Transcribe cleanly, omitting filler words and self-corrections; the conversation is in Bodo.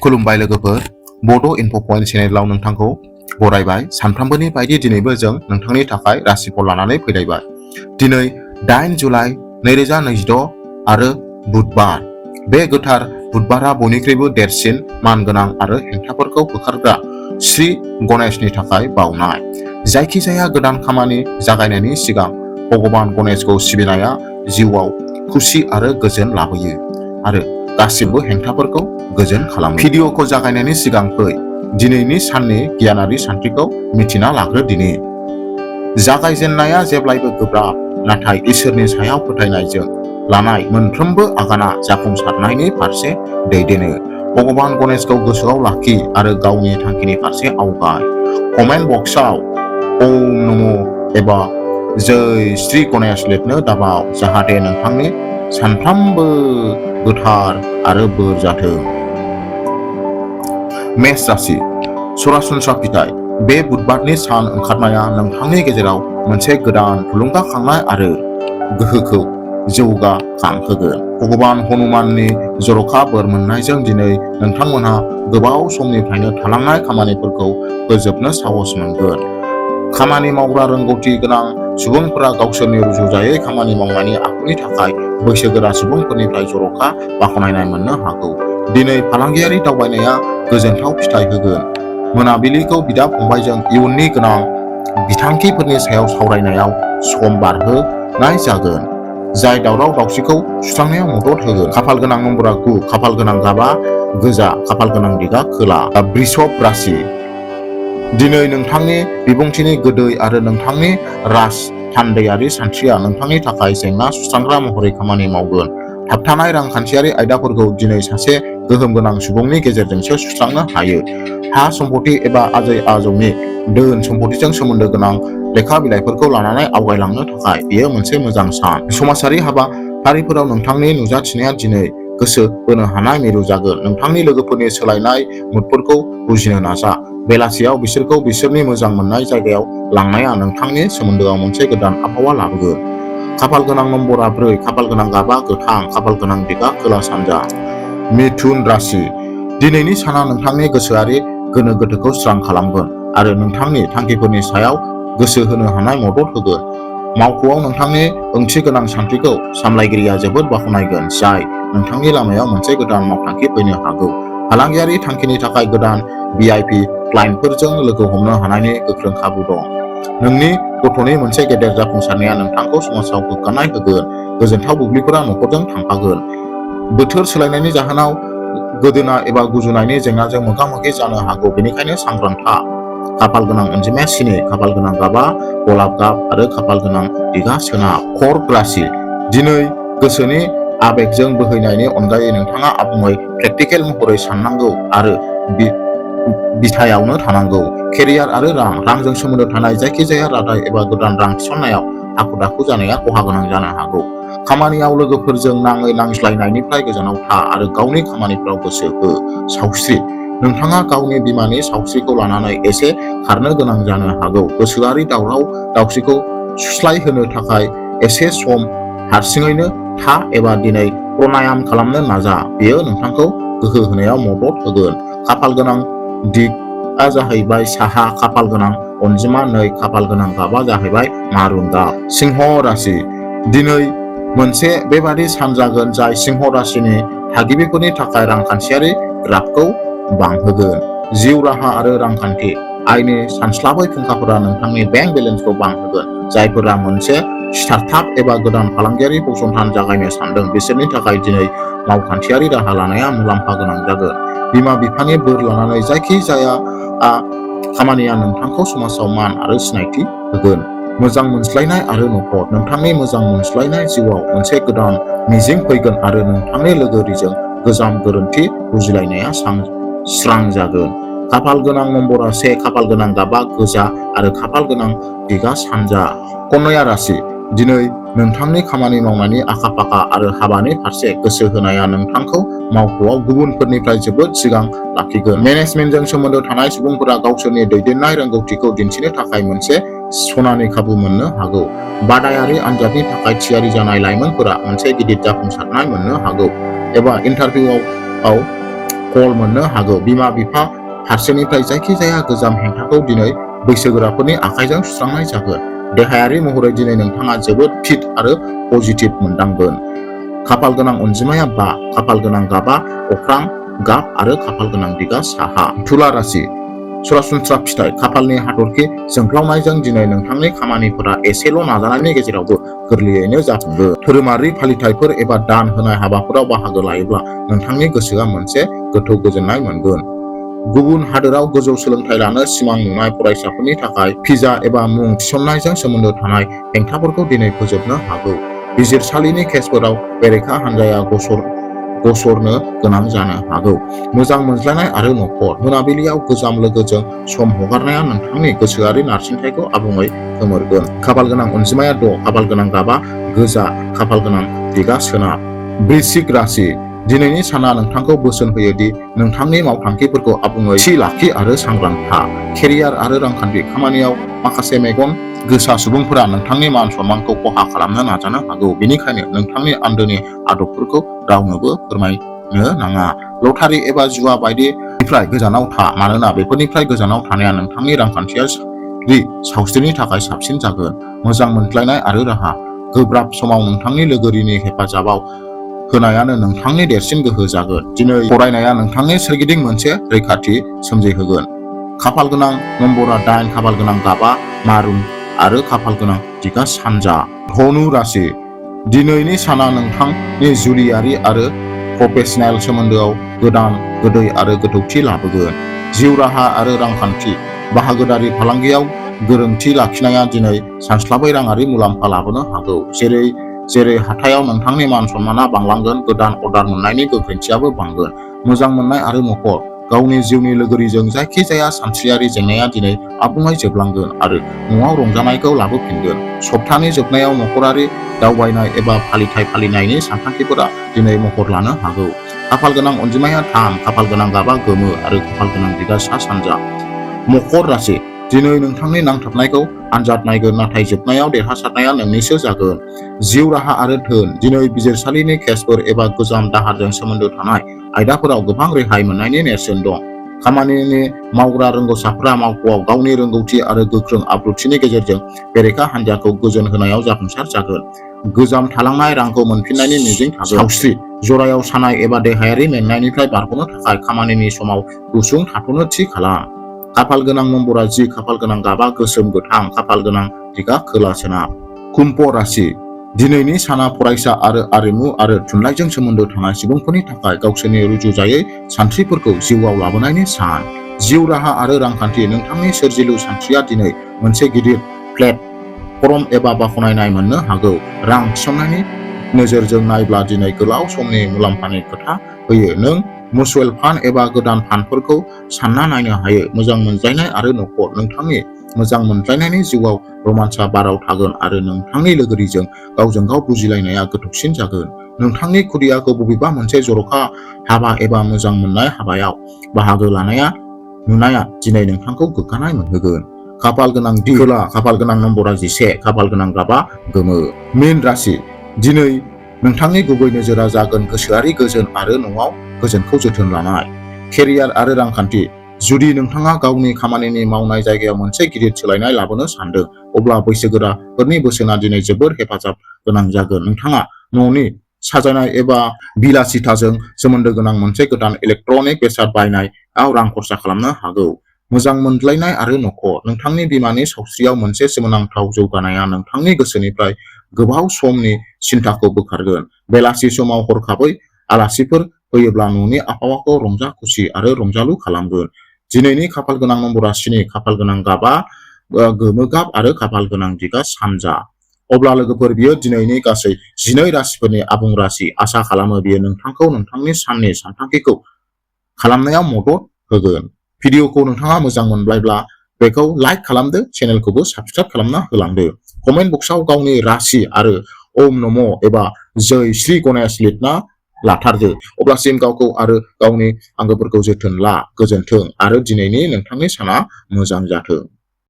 खुलुमबाय लोगोफोर, बड' इनफ' पइन्ट चेनेलाव नोंथांखौ बरायबाय। सानफ्रामबोनि बायदि दिनैबो जों नोंथांनि थाखाय राशिफल लानानै फैलायबाय। दिनै 8 जुलाइ 2026 आरो बुधबार। बे गोथार बुधबारा बयनिख्रुइबो देरसिन मानगोनां आरो हेंथाफोरखौ होखारग्रा श्री गणेशनि थाखाय बावनाय। जायखिजाया गोदान खामानि जागायनायनि सिगां भगबान गणेशखौ सिबिनाया जिउआव खुसि आरो गोजोन लाबोयो आरो गासिबो हेंथाफोरखौ गोजोन खालामो। भिडिअखौ जागायनायनि सिगां फै दिनैनि साननि गियानारि सानथ्रिखौ मिथिना लाग्रो दिनै। जागायजेननाया जेब्लायबो गोब्राब, नाथाय इसोरनि सायाव फोथायनायजों लानाय मोनफ्रोमबो आगाना जाफुंसारनायनि फारसे दैदेनो। भगबान गणेशखौ गोसोआव लाखि आरो गावनि थांखिनि फारसे आवगाय। कमेन्ट बक्सआव ओम नमः एबा जय श्री गणेश लिरनो दाबाव, जाहाथे नोंथांनि सानफ्रामबो गोथार आरो बोर जाथों। मेष राशि। सरासनस्रा फिथाइ। बे बुधबारनि सान ओंखारनाया नोंथांनि गेजेराव मोनसे गोदान थुलुंगाखांनाय आरो गोहोखौ जौगाखांहोगोन। भगबान हनुमाननि जर'खा बोर मोननायजों दिनै नोंथांमोनहा गोबाव समनिफ्रायनो थालांनाय खामानिफोरखौ फोजोबनो साहस मोनगोन। खामानि मावग्रा रोंगौथि गोनां सुबुंफोरा गावसोरनि रुजुजायै खामानि मावनायनि आखुनि थाखाय बैसोगोरा सुबुंफोरनिफ्राय जर'खा बाख्नायनाय मोननो हागौ। दिनै फालांगियारि दावबायनाया गोजोनथाव फिथाइ होगोन। मोनाबिलिखौ बिदा-फंबायजों इयुननि गोनां बिथांखिफोरनि सायाव सावरायनायाव सम बारहोनाय जागोन, जाय दावराव-दावसिखौ सुस्रांनायाव मदद होगोन। खाफाल गोनां नम्बरा 9, खाफाल गोनां गाबा गोजा, खाफाल गोनां दिगा खोला। बृषभ राशि। दिनै नोंथांनि बिबुंथिनि गोदै आरो नोंथांनि राजथान्दैयारि सानस्रिया नोंथांनि थाखाय जेंना सुस्रांग्रा महरै खामानि मावगोन। थाबथानाय रांखान्थियारि आयदाफोरखौ दिनै सासे गोहोम गोनां सुबुंनि गेजेरजोंसो सुस्रांनो हायो। हा सम्पति एबा आजै-आजौनि धोन सम्पतिजों सोमोन्दो गोनां लेखा बिलाइफोरखौ लानानै आवगायलांनो थाखाय बेयो मोनसे मोजां सान। समाजारि हाबाफारिफोराव नोंथांनि नुजाथिनाया दिनै गोसो बोनो हानाय मिरु जागोन। नोंथांनि लोगोफोरनि सोलायनाय मुडफोरखौ बुजिनो नाजा। बेलासियाव बिसोरखौ बिसोरनि मोजां मोननाय जायगायाव लांनाया नोंथांनि सोमोन्दोआव मोनसे गोदान आबहावा लाबोगोन। खाफाल गोनां नम्बरा 4, खाफाल गोनां गाबा गोथां, खाफाल गोनां दिगा खोला-सानजा। मिथुन राशि। दिनैनि साना नोंथांनि गोसोआरि गोनो-गोथोखौ स्रां खालामगोन आरो नोंथांनि थांखिफोरनि सायाव गोसो होनो हानाय मदद होगोन। मावख'आव नोंथांनि ओंथिगोनां सानथौखौ सामलायगिरिया जोबोद बाख्नायगोन, जाय नोंथांनि लामायाव मोनसे गोदान मावथांखि फैनो हागौ। फालांगियारि थांखिनि थाखाय गोदान VIP क्लाइन्टफोरजों लोगो हमनो हानायनि गोख्रों खाबु दं। नोंनि गथ'नि मोनसे गेदेर जाफुंसारनाया नोंथांखौ समाजाव गोग्गानाय होगोन। गोजोनथाव बुब्लिफोरा न'खरजों थांफागोन। बोथोर सोलायनायनि जाहोनाव गोदोना एबा गुजुनायनि जेंनाजों मोगा-मोगि जानो हागौ, बेनिखायनो सांग्रां था। खाफाल गोनां अनजिमाया 7, खाफाल गोनां गाबा गलाब गाब आरो खाफाल गोनां दिगा सोनाब। कर्क राशि। दिनै गोसोनि आबेगजों बोहैनायनि अनगायै नोंथाङा आबुङै प्रेक्टिकेल महरै साननांगौ आरो बिथायावनो थानांगौ। केरियार आरो रांजों सोमोन्दो थानाय जायखिजाया रादाय एबा गोदान रां थिसननायाव हाखु-दाखु जानाया खहा गोनां जानो हागौ। खामानियाव लोगोफोरजों नाङै नांज्लायनायनिफ्राय गोजानाव था आरो गावनि खामानिफोराव गोसो हो। सावस्रि। नोंथाङा गावनि बिमानि सावस्रिखौ लानानै एसे खारनो गोनां जानो हागौ। गोसोआरि दावराव-दावसिखौ सुस्लायहोनो थाखाय एसे सम हारसिङैनो था एबा दिनै प्राणायाम खालामनो नाजा, बेयो नोंथांखौ गोहो होनायाव मदद होगोन। खाफाल गोनां दिगआ जाहैबाय साहा, खाफाल गोनां अनजिमा 2, खाफाल गोनां गाबा जाहैबाय मारुन गाब। सिंह राशि। दिनै मोनसे बेबादि सान जागोन जाय सिंह राशिनि थागिबिफोरनि थाखाय रांखान्थियारि ग्राफखौ बांहोगोन। जिउ राहा आरो रांखान्थि। आयनि सानस्लाबै फुंखाफोरा नोंथांनि बेंक बेलेन्सखौ बांहोगोन। जायफोरा मोनसे स्टार्टआप एबा गोदान फालांगियारि फसंथान जागायनो सानदों, बिसोरनि थाखाय दिनै मावखान्थियारि राहा लानाया मुलाम्फा गोनां जागोन। बिमा-बिफानि बोर लानानै जायखिजाया खामानिया नोंथांखौ समाजाव मान आरो सिनायथि होगोन। मोजां मोनज्लायनाय आरो नखर। नोंथांनि मोजां मोनज्लायनाय जिउआव मोनसे गोदान मिजिं फैगोन आरो नोंथांनि लोगोरिजों गोजाम गोरोन्थि बुजिलायनाया स्रां जागोन। खाफाल गोनां नम्बरा 1, खाफाल गोनां गाबा गोजा आरो खाफाल गोनां दिगा सानजा। कन्या राशि। दिनै नोंथांनि खामानि मावनायनि आखा-फाखा आरो हाबानि फारसे गोसो होनाया नोंथांखौ मावख'आव गुबुनफोरनिफ्राय जोबोद सिगां लाखिगोन। मेनेजमेन्टजों सोमोन्दो थानाय सुबुंफोरा गावसोरनि दैदेननाय रोंग'थिखौ दिन्थिनो थाखाय मोनसे सनानि खाबु मोननो हागौ। बादायारि आनजादनि थाखाय थियारि जानाय लाइमोनफोरा मोनसे गिदिर जाफुंसारनाय मोननो हागौ एबा इन्टारभिउआव कल मोननो हागौ। बिमा बिफा फारसेनिफ्राय जायखिजाया गोजाम हेंथाखौ दिनै बैसोगोराफोरनि आखाइजों सुस्रांनाय जागोन। देहायारि महरै दिनै नोंथाङा जोबोद फिट आरो पजिटिभ मोनदांगोन। खाफाल गोनां अनजिमाया 5, खाफाल गोनां गाबा अख्रां गाब आरो खाफाल गोनां दिगा साहा। तुला राशि सरासनस्रा फिथाइ खाफालनि हाथरखि जोंख्लावनायजों दिनै नोंथांनि खामानिफोरा एसेल' नाजानायनि गेजेरावबो गोरलैयैनो जाफुंगोन। धोरोमारि फालिथायफोर एबा दान होनाय हाबाफोराव बाहागो लायोब्ला नोंथांनि गोसोआ मोनसे गोथौ गोजोननाय मोनगोन। गुबुन हादोराव गोजौ सोलोंथाइ लानो सिमां नुनाय फरायसाफोरनि थाखाय भिजा एबा मुं थिसननायजों सोमोन्दो थानाय हेंथाफोरखौ दिनै फोजोबनो हागौ। बिजिरसालिनि केसफोराव बेरेखा हान्जाया गसरनो गोनां जानो हागौ। मोजां मोनज्लायनाय आरो नखर मोनाबिलियाव गोजाम लोगोजों सम हगारनाया नोंथांनि गोसोआरि नारसिनथायखौ आबुङै खोमोरगोन। खाफाल गोनां अनजिमाया 6, खाफाल गोनां गाबा गोजा, खाफाल गोनां दिगा सोनाब। वृश्चिक राशि दिनैनि साना नोंथांखौ बोसोन होयो दि नोंथांनि मावथांखिफोरखौ आबुङै थि लाखि आरो सांग्रां था। केरियार आरो रांखान्थि खामानियाव माखासे मेगन गोसा सुबुंफोरा नोंथांनि मान सन्मानखौ खहा खालामनो नाजानो हागौ। बेनिखायनो नोंथांनि आन्दोनि आदबफोरखौ रावनोबो फोरमायनो नाङा। लटारि एबा जुवा बायदिनिफ्राय गोजानाव था मानोना बेफोरनिफ्राय गोजानाव थानाया नोंथांनि रांखान्थियारि सावस्रिनि थाखाय साबसिन जागोन। मोजां मोनज्लायनाय आरो राहा गोब्राब समाव नोंथांनि लोगोरिनि हेफाजाबाव होनायानो नोंथांनि देरसिन गोहो जागोन। दिनै फरायनाया नोंथांनि सोरगिदिं मोनसे रैखाथि सोमजिहोगोन। खाफाल गोनां नम्बरा 8, खाफाल गोनां गाबा मारुन आरो खाफाल गोनां दिगा सानजा। धनु राशि दिनैनि साना नोंथांनि जुलियारि आरो प्रफेशनेल सोमोन्दोआव गोदान गोदै आरो गोथौथि लाबोगोन। जिउ राहा आरो रांखान्थि बाहागोदारि फालांगियाव गोरोनथि लाखिनाया दिनै सानस्लाबै राङारि मुलाम्फा लाबोनो हागौ। जेरै हाथायाव नोंथांनि मान सन्माना बांलांगोन, गोदान अर्डार मोन्नायनि गोख्रैथियाबो बांगोन। मोजां मोननाय आरो नखर गावनि जिउनि लोगोरिजों जायखिजाया सानस्रियारि जेंनाया दिनै आबुङै जोबलांगोन आरो न'आव रंजानायखौ लाबोफिनगोन। सप्तानि जोबनायाव नखरारि दावबायनाय एबा फालिथाय फालिनायनि सानथांखिफोरा दिनै महर लानो हागौ। खाफाल गोनां अनजिमाया 3, खाफाल गोनां गाबा गोमो आरो खाफाल गोनां दिगा सा सानजा। मकर राशि दिनै नोंथांनि नांथाबनायखौ आनजाद नायगोन, नाथाय जोबनायाव देरहासारनाया नोंनिसो जागोन। जिउ राहा आरो धोन दिनै बिजिरसालिनि केसफोर एबा गोजाम दाहारजों सोमोन्दो थानाय आयदाफोराव गोबां रेहाय मोननायनि नेरसोन दं। खामानिनि मावग्रा रोंग'साफोरा मावख'आव गावनि रोंगौथि आरो गोख्रों आब्रुथिनि गेजेरजों बेरेखा हान्जाखौ गोजोन होनायाव जाफुंसार जागोन। गोजाम थालांनाय रांखौ मोनफिननायनि मिजिं थागोन। सावस्रि जरायाव सानाय एबा देहायारि मेंनायनिफ्राय बारग'नो थाखाय खामानिनि समाव गुसुं थाथ'नो थि खालाम। खाफाल गोनां नम्बरा 10, खाफाल गोनां गाबा गोसोम गोथां, खाफाल गोनां दिगा खोला सोनाब। कुम्भ राशि दिनैनि साना फरायसा आरो आरिमु आरो थुनलाइजों सोमोन्दो थानाय सुबुंफोरनि थाखाय गावसोरनि रुजुजायै सानस्रिफोरखौ जिउआव लाबोनायनि सान। जिउ राहा आरो रांखान्थि नोंथांनि सोरजिलु सानस्रिया दिनै मोनसे गिदिर प्लेटफर्म एबा बाखनायनाय मोननो हागौ। रां थिसननायनि नोजोरजों नायब्ला दिनै गोलाव समनि मुलाम्फानि खोथा फैयो। नों मिउचुयेल फान्ड एबा गोदान फान्डफोरखौ सानना नायनो हायो। मोजां मोनज्लायनाय आरो नखर नोंथांनि मोजां मोनज्लायनायनि जिउआव रमान्सआ बाराव थागोन आरो नोंथांनि लोगोरिजों गावजों गाव बुजिलायनाया गोथौसिन जागोन। नोंथांनि खुदियाखौ बबेबा मोनसे जर'खा हाबा एबा मोजां मोननाय हाबायाव बाहागो नुनाया दिनै नोंथांखौ गोग्गानाय मोनहोगोन। खाफाल गोनां खोला, खाफाल गोनां नम्बरा 11, खाफाल गोनां गाबा गोमो। मीन राशि दिनै नोंथांनि गुबै नोजोरा जागोन गोसोआरि गोजोन आरो न'आव गोजोनखौ जोथोन लानाय। केरियार आरो रांखान्थि जुदि नोंथाङा गावनि खामानिनि मावनाय जायगायाव मोनसे गिदिर सोलायनाय लाबोनो सानदों, अब्ला बैसोगोराफोरनि बोसोनआ दिनै जोबोद हेफाजाब गोनां जागोन। नोंथाङा न'नि साजायनाय एबा बिलासिताजों सोमोन्दो गोनां मोनसे गोदान इलेक्ट्रनिक बेसाद बायनायाव रां खरसा खालामनो हागौ। मोजां मोनज्लायनाय आरो नखर नोंथांनि बिमानि सावस्रियाव मोनसे सोमोनांथाव जौगानाया नोंथांनि गोसोनिफ्राय गोबाव समनि सिन्ताखौ बोखारगोन। बेलासि समाव हरखाबै आलासिफोर फैयोब्ला न'नि आबहावाखौ रंजा खुसि आरो रंजालु खालामगोन। दिनैनि खाफाल गोनां नम्बरा 7, खाफाल गोनां गाबा गोमो गाब आरो खाफाल गोनां दिगा सानजा। अब्ला लोगोफोर बियो दिनैनि गासै 12 राशिफोरनि आबुं राशि। आसा खालामो बेयो नोंथांखौ नोंथांनि साननि सानथांखिखौ खालामनायाव मदद होगोन। भिडिअखौ नोंथाङा मोजां मोनबायब्ला बेखौ लाइक खालामदो, चेनेलखौबो साबस्क्राइब खालामना होलांदो। कमेन्ट बक्सआव गावनि राशि आरो ओम नम' एबा जय श्री गणेश लिरना लाथारदो। अब्लासिम गावखौ आरो गावनि आंगोफोरखौ जोथोन ला। गोजोन्थों आरो दिनैनि नोंथांनि साना मोजां जाथों।